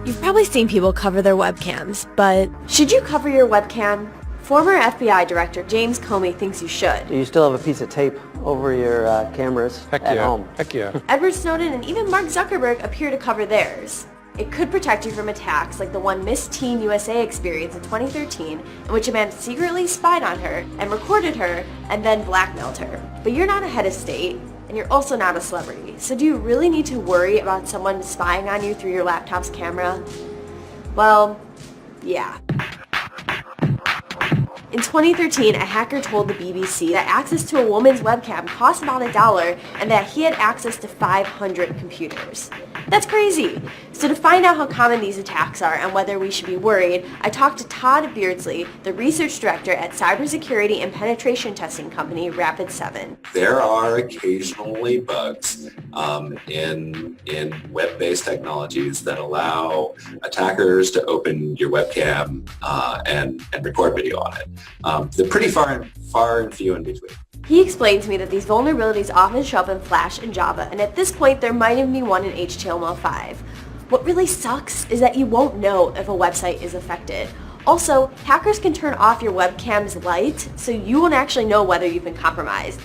You've probably seen people cover their webcams, but should you cover your webcam? Former FBI Director James Comey thinks you should. You still have a piece of tape over your cameras at home. Heck yeah. Edward Snowden and even Mark Zuckerberg appear to cover theirs. It could protect you from attacks like the one Miss Teen USA experienced in 2013, in which a man secretly spied on her and recorded her and then blackmailed her. But you're not a head of state, and you're also not a celebrity. So do you really need to worry about someone spying on you through your laptop's camera? Well, yeah. In 2013, a hacker told the BBC that access to a woman's webcam cost about $1 and that he had access to 500 computers. That's crazy. So to find out how common these attacks are and whether we should be worried, I talked to Todd Beardsley, the research director at cybersecurity and penetration testing company Rapid7. There are occasionally bugs in web-based technologies that allow attackers to open your webcam and record video on it. They're pretty far and few in between. He explained to me that these vulnerabilities often show up in Flash and Java, and at this point there might even be one in HTML5. What really sucks is that you won't know if a website is affected. Also, hackers can turn off your webcam's light, so you won't actually know whether you've been compromised.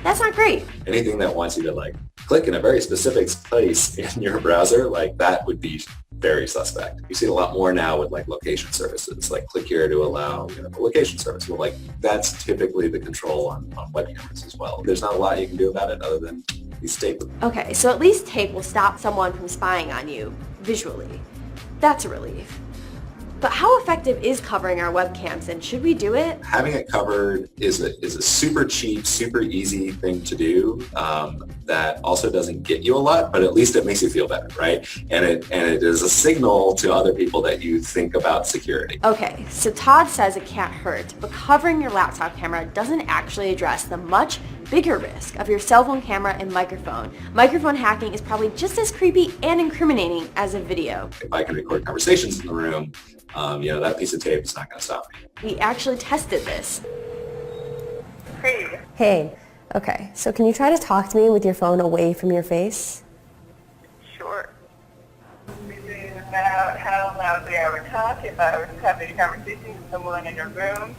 That's not great. Anything that wants you to click in a very specific place in your browser, that would be very suspect. You see it a lot more now with location services, click here to allow the location service. Well, that's typically the control on web cameras as well. There's not a lot you can do about it other than use tape. Okay, so at least tape will stop someone from spying on you visually. That's a relief. But how effective is covering our webcams, and should we do it? Having it covered is a super cheap, super easy thing to do that also doesn't get you a lot, but at least it makes you feel better, right? And it is a signal to other people that you think about security. Okay, so Todd says it can't hurt, but covering your laptop camera doesn't actually address the much bigger risk of your cell phone camera and microphone. Microphone hacking is probably just as creepy and incriminating as a video. If I can record conversations in the room, that piece of tape is not going to stop me. We actually tested this. Hey. Hey. Okay, so can you try to talk to me with your phone away from your face? Sure. This is about how loudly I would talk if I was having a conversation with someone in your room.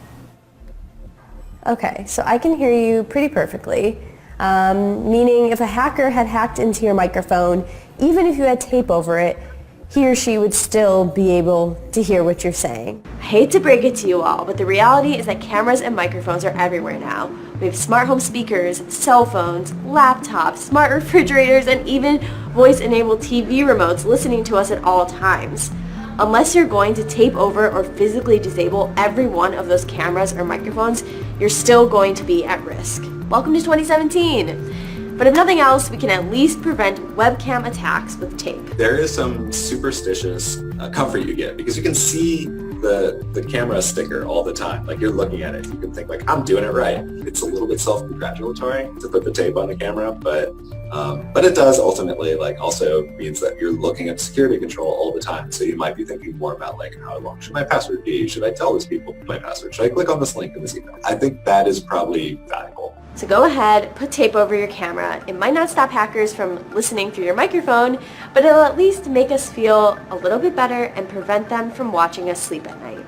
Okay, so I can hear you pretty perfectly, meaning if a hacker had hacked into your microphone, even if you had tape over it, he or she would still be able to hear what you're saying. I hate to break it to you all, but the reality is that cameras and microphones are everywhere now. We have smart home speakers, cell phones, laptops, smart refrigerators, and even voice-enabled TV remotes listening to us at all times. Unless you're going to tape over or physically disable every one of those cameras or microphones, you're still going to be at risk. Welcome to 2017. But if nothing else, we can at least prevent webcam attacks with tape. There is some superstitious comfort you get because you can see the camera sticker all the time. You're looking at it. You can think I'm doing it right. It's a little bit self-congratulatory to put the tape on the camera, but it does ultimately also means that you're looking at security control all the time. So you might be thinking more about how long should my password be? Should I tell these people my password? Should I click on this link in this email? I think that is probably valuable. So go ahead, put tape over your camera. It might not stop hackers from listening through your microphone, but it'll at least make us feel a little bit better and prevent them from watching us sleep at night.